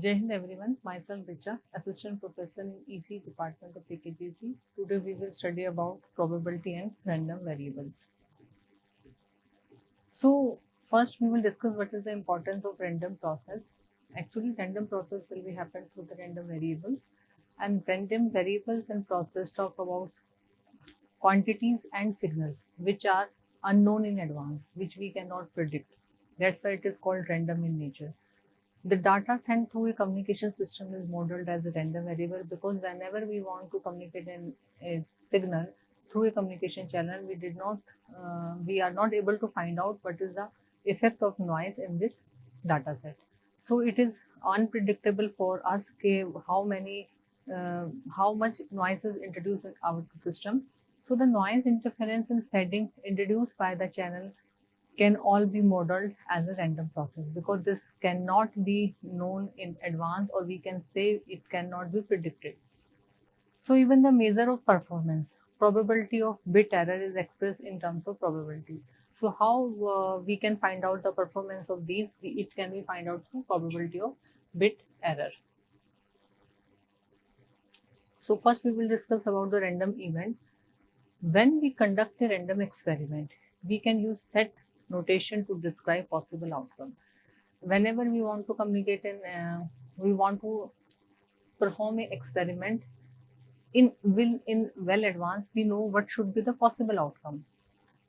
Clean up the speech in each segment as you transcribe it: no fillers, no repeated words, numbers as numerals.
Jai Hind everyone, myself Richa, Assistant Professor in EC Department of AKGEC. Today we will study about probability and random variables. So first we will discuss what is the importance of random process. Actually random process will be happen through the random variables, and random variables and process talk about quantities and signals which are unknown in advance, which we cannot predict. That's why it is called random in nature. The data sent through a communication system is modeled as a random variable because whenever we want to communicate in a signal through a communication channel, we are not able to find out what is the effect of noise in this data set. So it is unpredictable for us how much noise is introduced in our system. So the noise interference and fading introduced by the channel can all be modeled as a random process because this cannot be known in advance, or we can say it cannot be predicted. So even the measure of performance, probability of bit error is expressed in terms of probability. So how we can find out the performance of these? It can be find out through probability of bit error. So first we will discuss about the random event. When we conduct a random experiment, we can use set notation to describe possible outcome. Whenever we want to communicate we want to perform an experiment in well advance, we know what should be the possible outcome.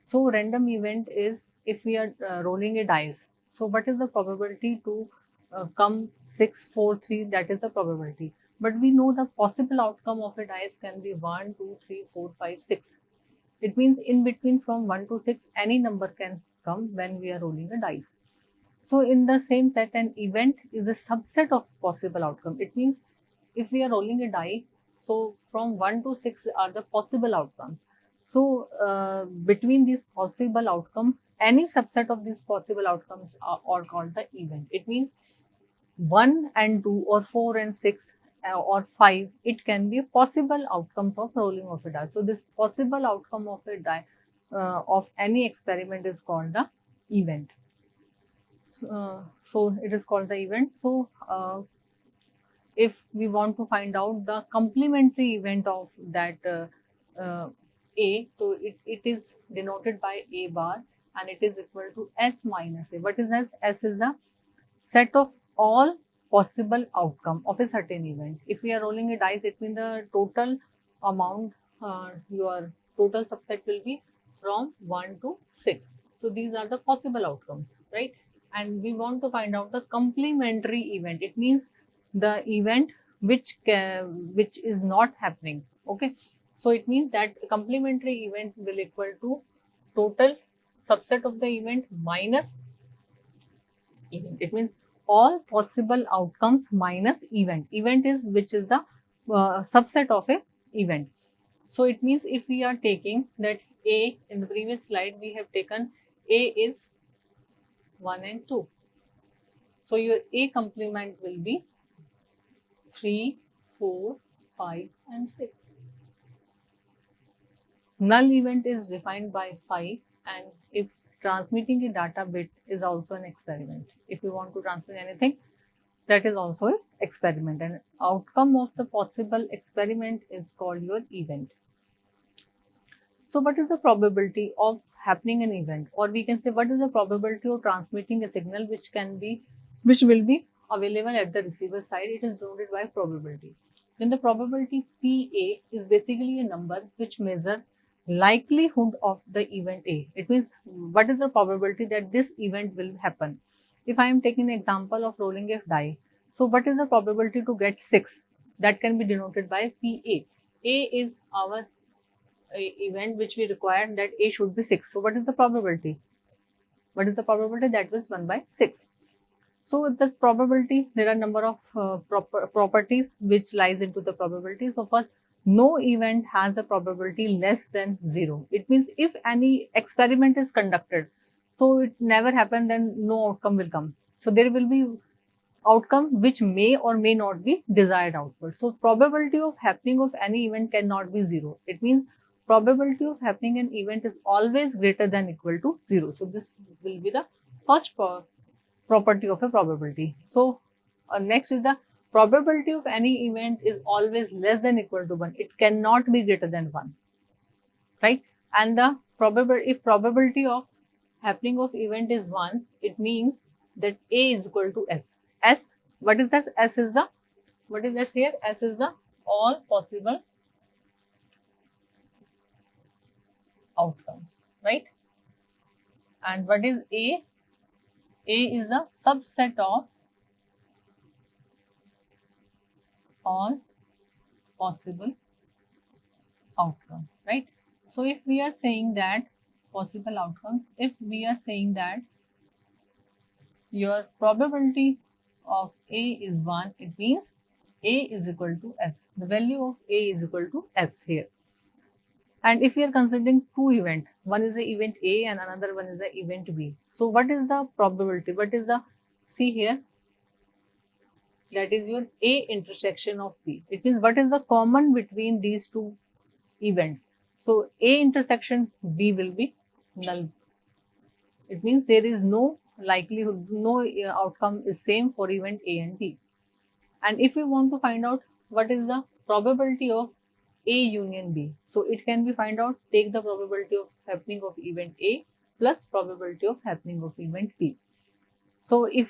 So random event is if we are rolling a dice. So what is the probability to come 6, 4, 3? That is the probability. But we know the possible outcome of a dice can be 1, 2, 3, 4, 5, 6. It means in between from 1 to 6, any number can come when we are rolling a dice. So in the same set, an event is a subset of possible outcome. It means if we are rolling a die, so from 1 to 6 are the possible outcomes. So between these possible outcomes, any subset of these possible outcomes are called the event. It means 1 and 2 or 4 and 6 or 5, it can be possible outcomes of rolling of a die. So this possible outcome of a die of any experiment is called the event. So it is called the event. So if we want to find out the complementary event of that A, so it is denoted by A bar, and it is equal to S minus A. What is S? S is the set of all possible outcome of a certain event. If we are rolling a dice, it means the total amount, your total subset will be from 1 to 6. So these are the possible outcomes, right? And we want to find out the complementary event. It means the event which is not happening. Okay, so it means that complementary event will equal to total subset of the event minus event. It means all possible outcomes minus event. Event is which is the subset of a event. So it means if we are taking that A, in the previous slide we have taken A is 1 and 2. So your A complement will be 3, 4, 5 and 6. Null event is defined by 5, and if transmitting a data bit is also an experiment. If you want to transmit anything, that is also an experiment, and outcome of the possible experiment is called your event. So what is the probability of happening an event, or we can say what is the probability of transmitting a signal which will be available at the receiver side? It is denoted by probability. Then the probability PA is basically a number which measures likelihood of the event A. It means what is the probability that this event will happen. If I am taking an example of rolling a die, so what is the probability to get 6? That can be denoted by PA. A is our event which we require that A should be 6. So what is the probability? What is the probability? That was 1 by 6. So the probability, there are number of properties which lies into the probability. So first, no event has a probability less than 0. It means if any experiment is conducted, so it never happened, then no outcome will come. So there will be outcome which may or may not be desired output. So probability of happening of any event cannot be 0. It means probability of happening an event is always greater than equal to 0. So this will be the first property of a probability. So Next is the probability of any event is always less than equal to 1. It cannot be greater than 1, right? And the if probability of happening of event is 1, it means that A is equal to S. S, what is that? S is the, what is S here? S is the all possible outcomes, right? And what is A? A is the subset of all possible outcomes, right? So if we are saying that possible outcomes, if we are saying that your probability of A is 1, it means A is equal to S. The value of A is equal to S here. And if we are considering two events, one is the event A and another one is the event B. So what is the probability? What is the, see here, that is your A intersection of B. It means what is the common between these two events. So A intersection B will be null. It means there is no likelihood, no outcome is same for event A and B. And if we want to find out what is the probability of A union B, so it can be find out, take the probability of happening of event A plus probability of happening of event B. So if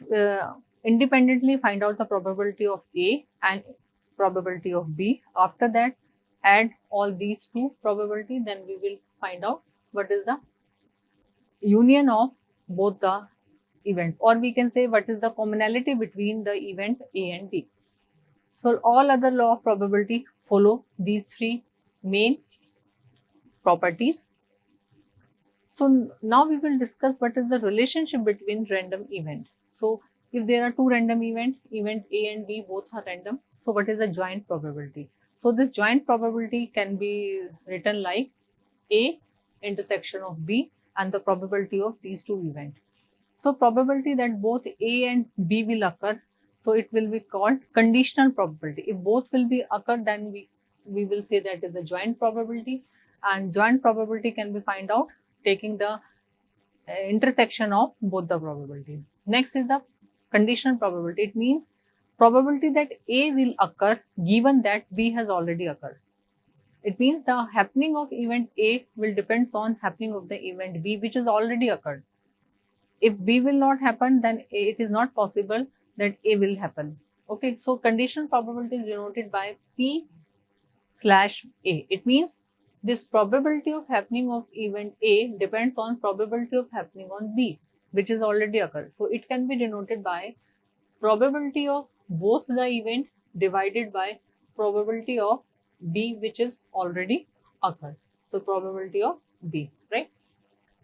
independently find out the probability of A and probability of B, after that add all these two probability, then we will find out what is the union of both the events, or we can say what is the commonality between the event A and B. So all other law of probability follow these three main properties. So now we will discuss what is the relationship between random event. So if there are two random events, event A and B both are random, so what is the joint probability? So this joint probability can be written like A intersection of B and the probability of these two events. So probability that both A and B will occur, so it will be called conditional probability. If both will be occur, then we will say that is the joint probability, and joint probability can be find out taking the intersection of both the probabilities. Next is the conditional probability. It means probability that A will occur given that B has already occurred. It means the happening of event A will depend on happening of the event B which has already occurred. If B will not happen, then it is not possible that A will happen. Okay, so conditional probability is denoted by P/A. It means this probability of happening of event A depends on probability of happening on B, which is already occurred. So it can be denoted by probability of both the event divided by probability of B, which is already occurred. So probability of B, right?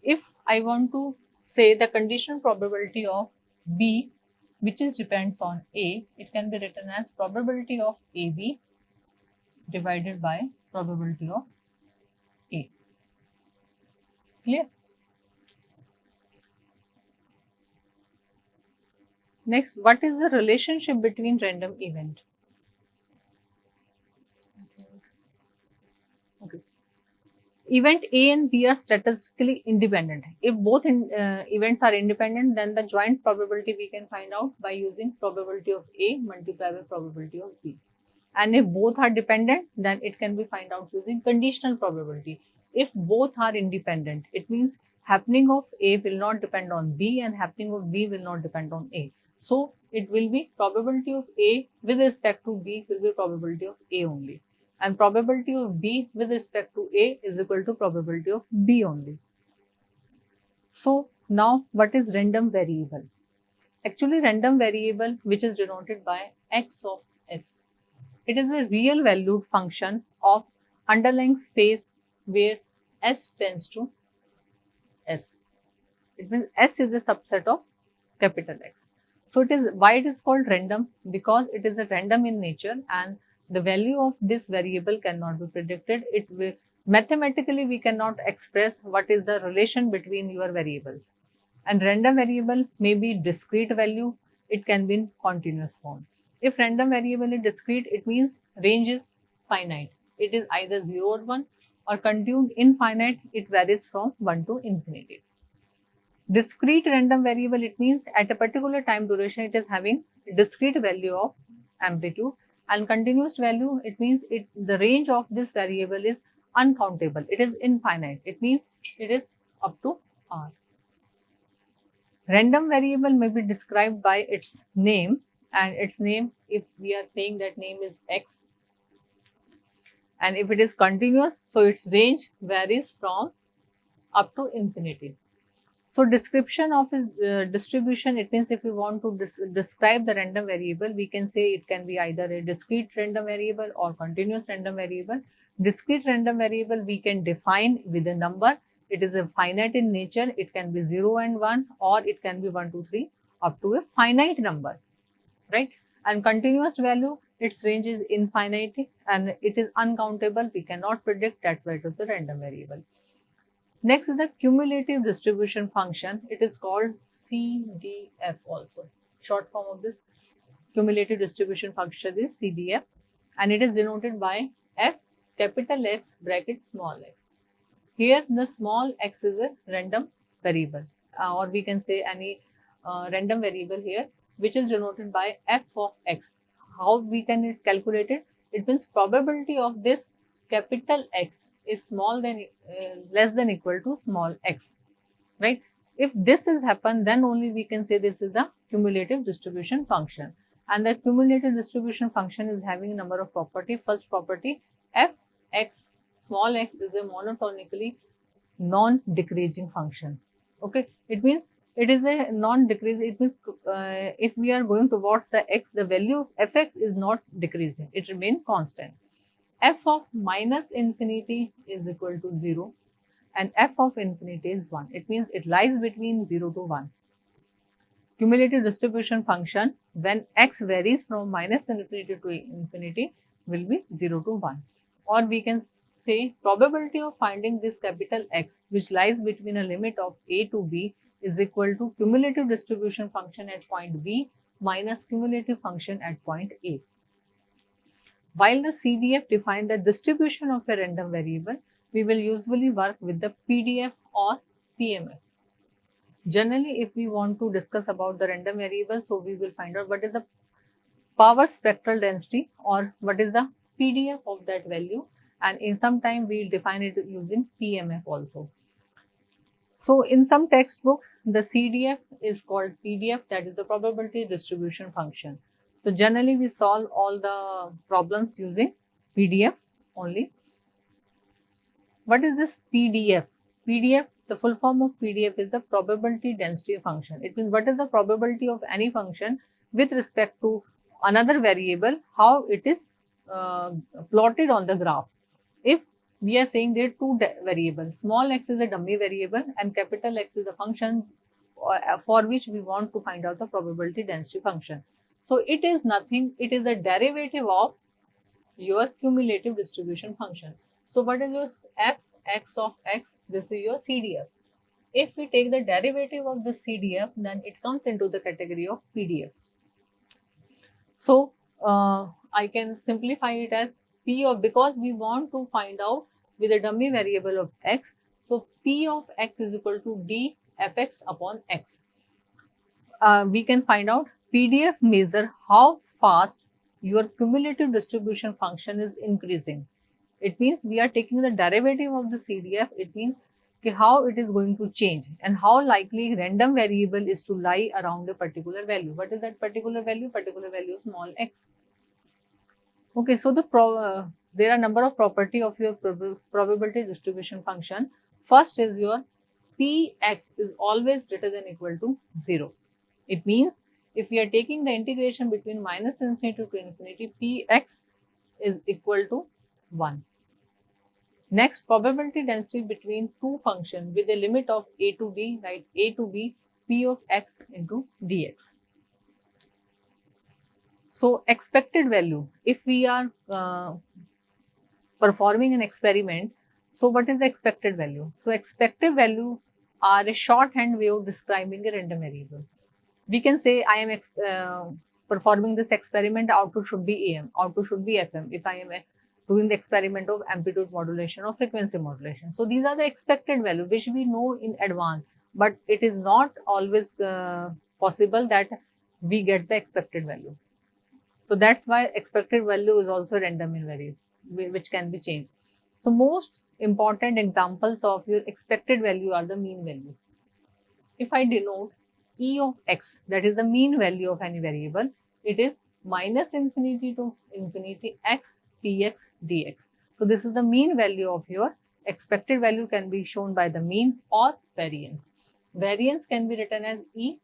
If I want to say the conditional probability of B, which is depends on A, it can be written as probability of AB divided by probability of A. Clear? Next, what is the relationship between random event? Okay. Event A and B are statistically independent. If both events are independent, then the joint probability we can find out by using probability of A multiplied by probability of B. And if both are dependent, then it can be find out using conditional probability. If both are independent, it means happening of A will not depend on B and happening of B will not depend on A. So it will be probability of A with respect to B will be probability of A only. And probability of B with respect to A is equal to probability of B only. So now what is random variable? Actually random variable which is denoted by x of s. It is a real valued function of underlying space where S tends to S. It means S is a subset of capital X. So it is why it is called random, because it is a random in nature and the value of this variable cannot be predicted. It will mathematically we cannot express what is the relation between your variables. And random variable may be discrete value, it can be in continuous form. If random variable is discrete, it means range is finite. It is either 0 or 1, or continued infinite, it varies from 1 to infinity. Discrete random variable, it means at a particular time duration it is having discrete value of amplitude, and continuous value, it means the range of this variable is uncountable, it is infinite, it means it is up to r. Random variable may be described by its name, and its name, if we are saying that name is x, and if it is continuous, so its range varies from up to infinity. So description of its distribution, it means if we want to describe the random variable, we can say it can be either a discrete random variable or continuous random variable. Discrete random variable we can define with a number. It is a finite in nature. It can be 0 and 1, or it can be 1, 2, 3 up to a finite number, right? And continuous value, its range is infinite and it is uncountable. We cannot predict, that's why it is a random variable. Next is the cumulative distribution function. It is called CDF also. Short form of this cumulative distribution function is CDF, and it is denoted by F capital X bracket small x. Here the small x is a random variable, or we can say any random variable here, which is denoted by F of x. How we can calculate it? It means probability of this capital X is less than equal to small x, right? If this has happened, then only we can say this is a cumulative distribution function. And the cumulative distribution function is having a number of properties. First property, f x small x is a monotonically non-decreasing function. Okay, it means it is a non-decreasing. It means if we are going towards the x, the value of fx is not decreasing, it remains constant. F of minus infinity is equal to 0 and f of infinity is 1. It means it lies between 0 to 1. Cumulative distribution function, when x varies from minus infinity to infinity, will be 0 to 1. Or we can say probability of finding this capital X, which lies between a limit of a to b, is equal to cumulative distribution function at point B minus cumulative function at point A. While the CDF defines the distribution of a random variable, we will usually work with the PDF or PMF. Generally, if we want to discuss about the random variable, so we will find out what is the power spectral density or what is the PDF of that value, and in some time we will define it using PMF also. So in some textbooks, the CDF is called PDF, that is the probability distribution function. So generally we solve all the problems using PDF only. What is this PDF? PDF, the full form of PDF is the probability density function. It means what is the probability of any function with respect to another variable, how it is plotted on the graph. If we are saying there are two variables, small x is a dummy variable and capital X is a function for which we want to find out the probability density function. So it is nothing, it is a derivative of your cumulative distribution function. So what is your fx of x? This is your CDF. If we take the derivative of the CDF, then it comes into the category of PDF. So I can simplify it as P of, because we want to find out with a dummy variable of x, so P of x is equal to d fx upon x. We can find out PDF measure how fast your cumulative distribution function is increasing. It means we are taking the derivative of the CDF. It means how it is going to change and how likely random variable is to lie around a particular value. What is that particular value? Particular value is small x. Okay, so there are number of property of your probability distribution function. First is your Px is always greater than equal to 0. It means if we are taking the integration between minus infinity to infinity, Px is equal to 1. Next, probability density between two functions with a limit of a to b, right? A to b, P of x into dx. So expected value, if we are performing an experiment, so what is the expected value? So expected value are a shorthand way of describing a random variable. We can say I am performing this experiment, output should be AM, output should be FM if I am doing the experiment of amplitude modulation or frequency modulation. So these are the expected value which we know in advance. but it is not always possible that we get the expected value. So that's why expected value is also random invariant, which can be changed. So most important examples of your expected value are the mean values. If I denote E of x, that is the mean value of any variable, it is minus infinity to infinity x px dx. So this is the mean value of your expected value, can be shown by the mean or variance. Variance can be written as E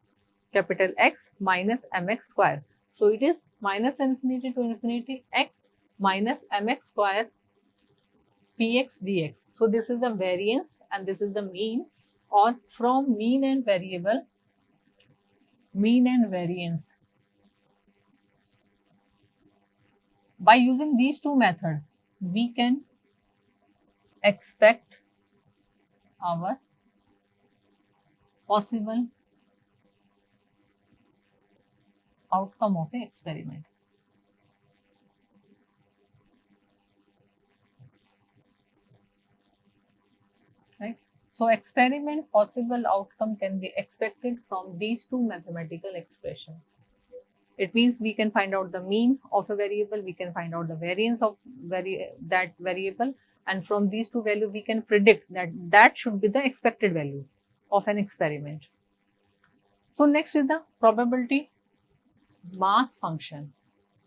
capital X minus mx square. So it is minus infinity to infinity x minus mx square px dx. So this is the variance and this is the mean, or from mean and variable, mean and variance. By using these two methods, we can expect our possible outcome of an experiment. Right? So experiment possible outcome can be expected from these two mathematical expressions. It means we can find out the mean of a variable, we can find out the variance of that variable, and from these two values we can predict that that should be the expected value of an experiment. So next is the probability mass function.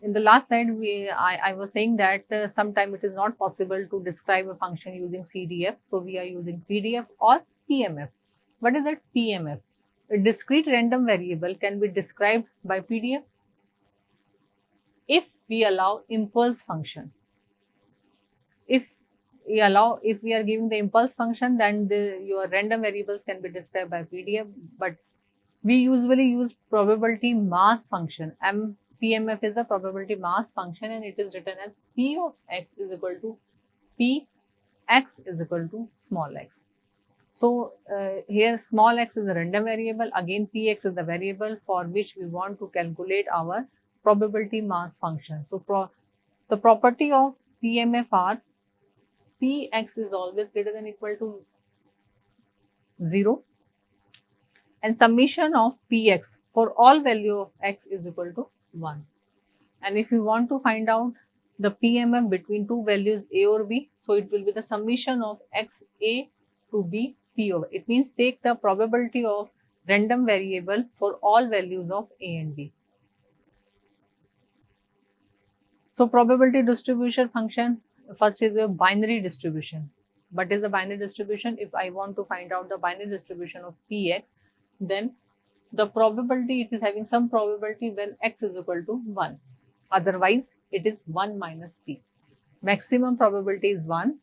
In the last slide, I was saying that sometimes it is not possible to describe a function using CDF. So we are using PDF or PMF. What is that PMF? A discrete random variable can be described by PDF if we allow impulse function. If we are giving the impulse function, then your random variables can be described by PDF. But we usually use probability mass function. PMF is the probability mass function, and it is written as P of x is equal to P x is equal to small x. So here small x is a random variable. Again, Px is the variable for which we want to calculate our probability mass function. So the property of PMF are Px is always greater than equal to 0, and summation of Px for all value of x is equal to 1. And if you want to find out the PMF between two values a or b, so it will be the summation of x a to b p over. It means take the probability of random variable for all values of a and b. So probability distribution function, first is a binary distribution. What is the binary distribution? If I want to find out the binary distribution of Px, then the probability, it is having some probability when x is equal to 1. Otherwise, it is 1 minus p. Maximum probability is 1.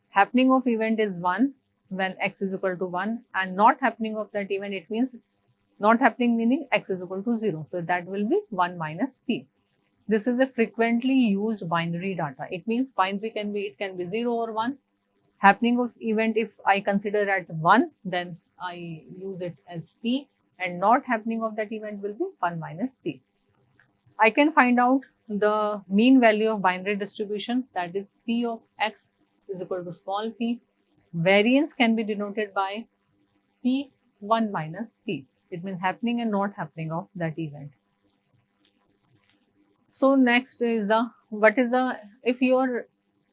Happening of event is 1 when x is equal to 1, and not happening of that event, it means not happening meaning x is equal to 0. So that will be 1 minus p. This is a frequently used binary data. It means binary can be 0 or 1. Happening of event, if I consider at 1, then I use it as p, and not happening of that event will be 1 minus p. I can find out the mean value of binary distribution, that is p of x is equal to small p. Variance can be denoted by p 1 minus p. It means happening and not happening of that event. So next is if your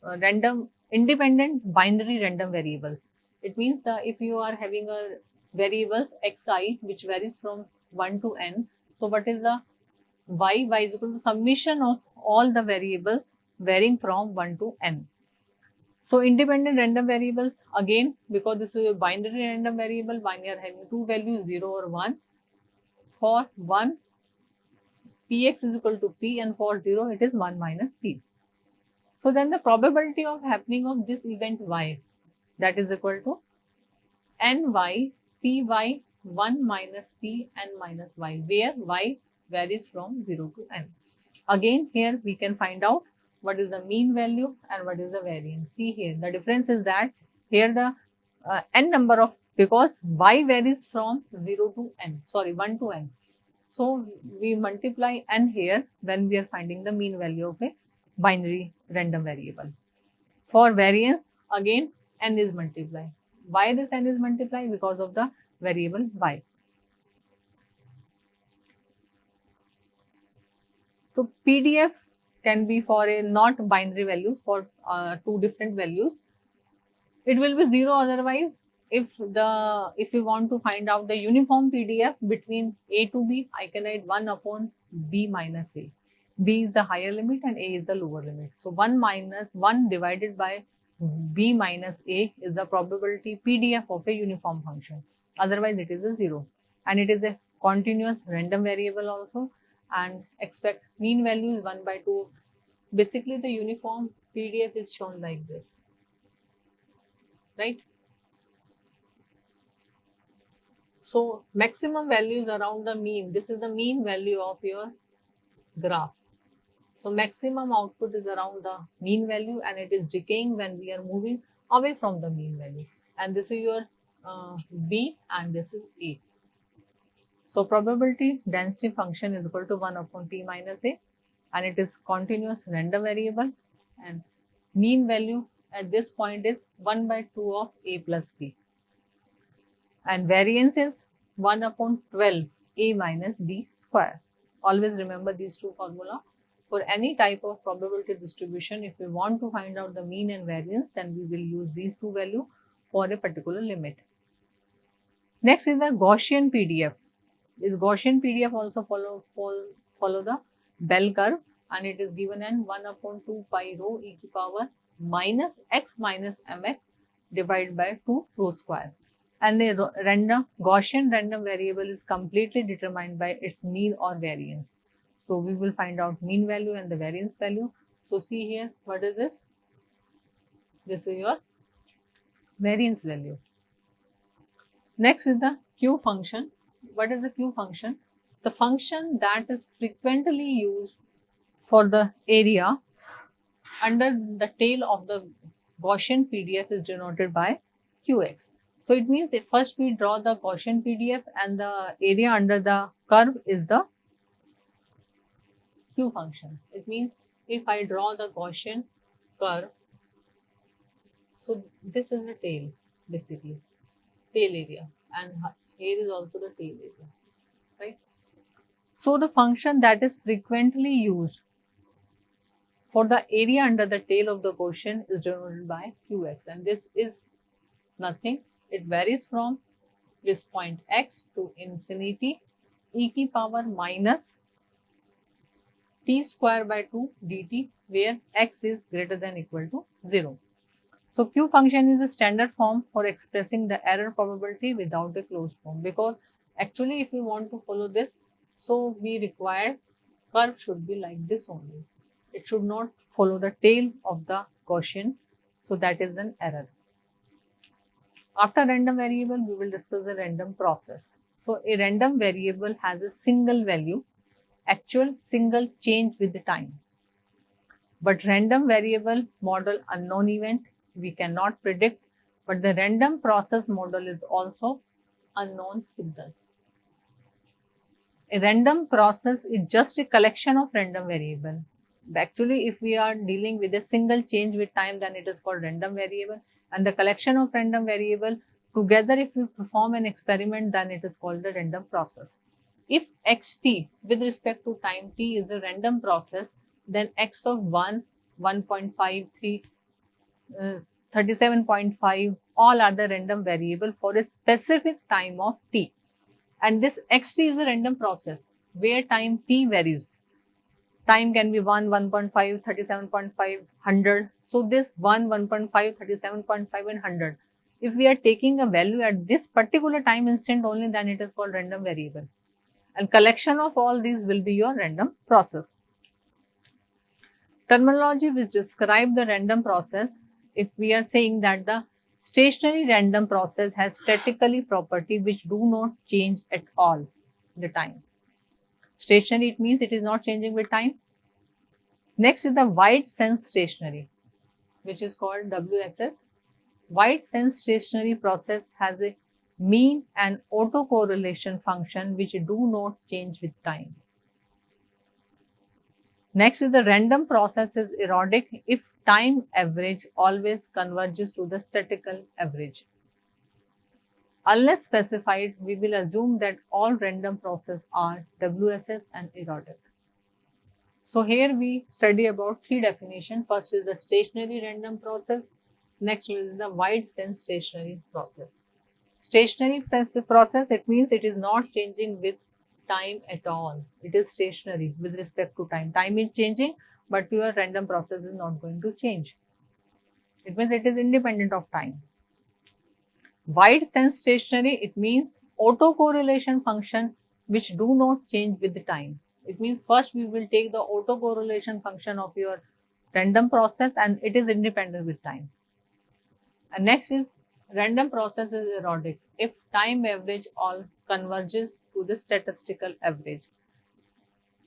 random independent binary random variables. It means if you are having a variable xi which varies from 1 to n. So what is the y is equal to summation of all the variables varying from 1 to n. So independent random variables, again, because this is a binary random variable, when you are having two values 0 or 1, for 1 px is equal to p, and for 0 it is 1 minus p. So then the probability of happening of this event y, that is equal to ny py 1 minus p n minus y, where y varies from 0 to n. Again, here we can find out what is the mean value and what is the variance. See here, the difference is that here the n number of, because y varies from 1 to n. So we multiply n here when we are finding the mean value of a binary random variable. For variance, again n is multiplied. Why this n is multiplied? Because of the variable y. So PDF can be for a not binary value for two different values. It will be 0 otherwise. If you want to find out the uniform PDF between A to B, I can write 1 upon B minus A. B is the higher limit and A is the lower limit. So 1 minus 1 divided by B minus A is the probability PDF of a uniform function. Otherwise it is a 0. And it is a continuous random variable also, and expect mean value is 1 by 2. Basically the uniform PDF is shown like this, right? So maximum value is around the mean. This is the mean value of your graph. So maximum output is around the mean value, and it is decaying when we are moving away from the mean value. And this is your B and this is A. So probability density function is equal to 1 upon T minus A, and it is continuous random variable, and mean value at this point is 1 by 2 of A plus B. And variance is 1 upon 12 A minus B square. Always remember these two formula. For any type of probability distribution, if we want to find out the mean and variance, then we will use these two values for a particular limit. Next is the Gaussian PDF. This Gaussian PDF also follow the bell curve, and it is given in 1 upon 2 pi rho e to power minus x minus mx divided by 2 rho square. And the Gaussian random variable is completely determined by its mean or variance. So we will find out mean value and the variance value. So see here, what is this? This is your variance value. Next is the Q function. What is the Q function? The function that is frequently used for the area under the tail of the Gaussian PDF is denoted by Qx. So it means that first we draw the Gaussian PDF, and the area under the curve is the Q function. It means if I draw the Gaussian curve, so this is the tail, basically, tail area, and here is also the tail area, right? So the function that is frequently used for the area under the tail of the Gaussian is denoted by Qx, and this is nothing. It varies from this point x to infinity e to power minus t square by 2 dt, where x is greater than equal to 0. So Q function is a standard form for expressing the error probability without the closed form, because actually if we want to follow this, so we require curve should be like this only. It should not follow the tail of the Gaussian, so that is an error. After random variable, we will discuss the random process. So a random variable has a single value, actual single change with the time. But random variable model unknown event, we cannot predict, but the random process model is also unknown signals. A random process is just a collection of random variable. Actually, if we are dealing with a single change with time, then it is called random variable, and the collection of random variable together, if we perform an experiment, then it is called the random process. If xt with respect to time t is a random process, then x of 1, 1.53, 37.5, all are the random variable for a specific time of t. And this xt is a random process where time t varies. Time can be 1, 1.5, 37.5, 100. So this 1, 1.5, 37.5 and 100. If we are taking a value at this particular time instant only, then it is called random variable. And collection of all these will be your random process. Terminology which describe the random process, if we are saying that the stationary random process has statically property which do not change at all the time. Stationary, it means it is not changing with time. Next is the wide sense stationary, which is called WSS. Wide sense stationary process has a mean and autocorrelation function which do not change with time. Next is the random process is erodic if time average always converges to the statistical average. Unless specified, we will assume that all random processes are WSS and erratic. So here we study about three definitions. First is the stationary random process. Next is the wide sense stationary process. Stationary process, it means it is not changing with time at all. It is stationary with respect to time. Time is changing, but your random process is not going to change. It means it is independent of time. Wide sense stationary, it means autocorrelation function which do not change with the time. It means first we will take the autocorrelation function of your random process and it is independent with time. And next is random process is erratic if time average all converges to the statistical average.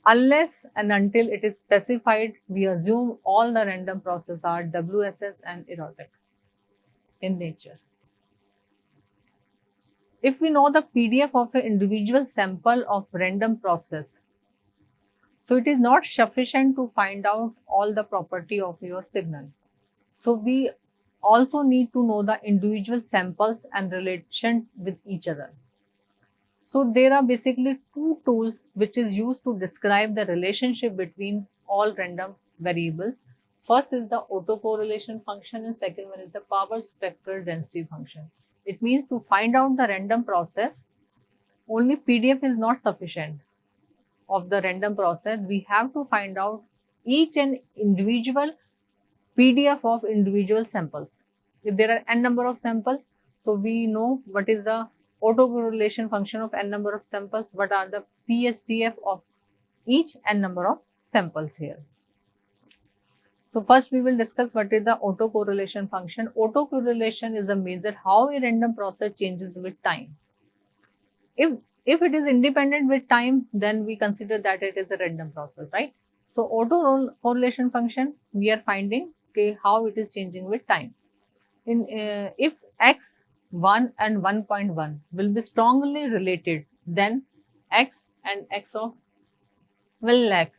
Unless and until it is specified, we assume all the random processes are WSS and erratic in nature. If we know the PDF of an individual sample of random process, so it is not sufficient to find out all the property of your signal. So we also need to know the individual samples and relation with each other. So there are basically two tools which is used to describe the relationship between all random variables. First is the autocorrelation function and second one is the power spectral density function. It means to find out the random process, only PDF is not sufficient of the random process. We have to find out each and individual PDF of individual samples. If there are n number of samples, so we know what is the autocorrelation function of n number of samples, what are the PSDF of each n number of samples here. So first we will discuss what is the autocorrelation function. Autocorrelation is a measure how a random process changes with time. If it is independent with time, then we consider that it is a random process, right? So autocorrelation function, we are finding how it is changing with time. If x1 and 1.1 will be strongly related, then x and x of will lag.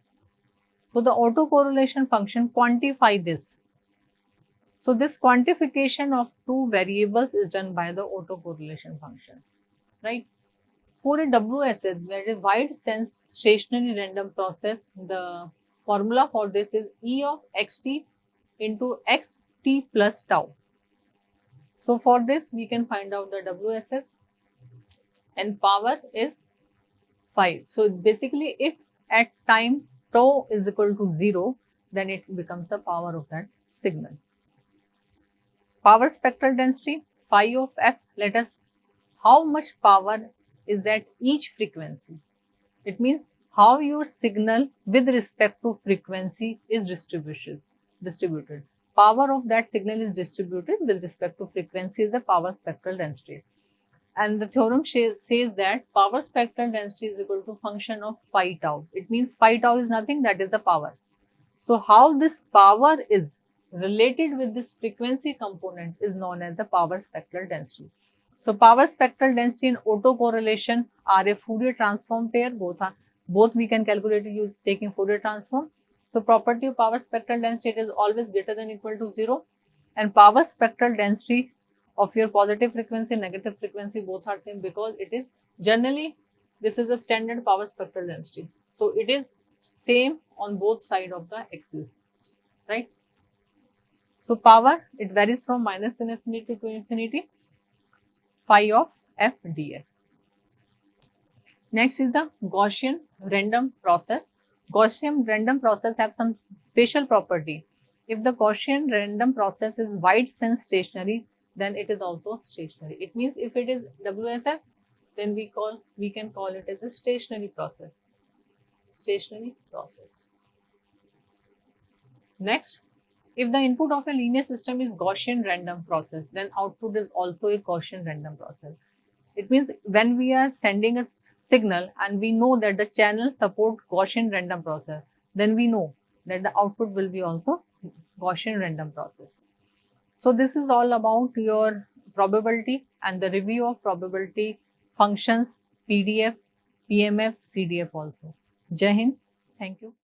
So the autocorrelation function quantify this. So this quantification of two variables is done by the autocorrelation function, right? For a WSS, that is wide sense stationary random process, the formula for this is E of xt into xt plus tau. So for this, we can find out the WSS and power is 5. So basically, if at time tau is equal to 0, then it becomes the power of that signal. Power spectral density, phi of f, let us, how much power is at each frequency. It means how your signal with respect to frequency is distributed. Power of that signal is distributed with respect to frequency is the power spectral density. And the theorem says that power spectral density is equal to function of phi tau. It means phi tau is nothing, that is the power. So how this power is related with this frequency component is known as the power spectral density. So power spectral density and autocorrelation are a Fourier transform pair. Both we can calculate it taking Fourier transform. So property of power spectral density, it is always greater than equal to 0, and power spectral density of your positive frequency, negative frequency, both are same because it is generally, this is the standard power spectral density. So it is same on both sides of the axis, right? So power, it varies from minus infinity to infinity, phi of f df. Next is the Gaussian random process. Gaussian random process have some special property. If the Gaussian random process is wide sense stationary, then it is also stationary. It means if it is WSS, then we can call it as a stationary process. Stationary process. Next, if the input of a linear system is Gaussian random process, then output is also a Gaussian random process. It means when we are sending a signal and we know that the channel support Gaussian random process, then we know that the output will be also Gaussian random process. So this is all about your probability and the review of probability functions, PDF, PMF, CDF also. Jai Hind. Thank you.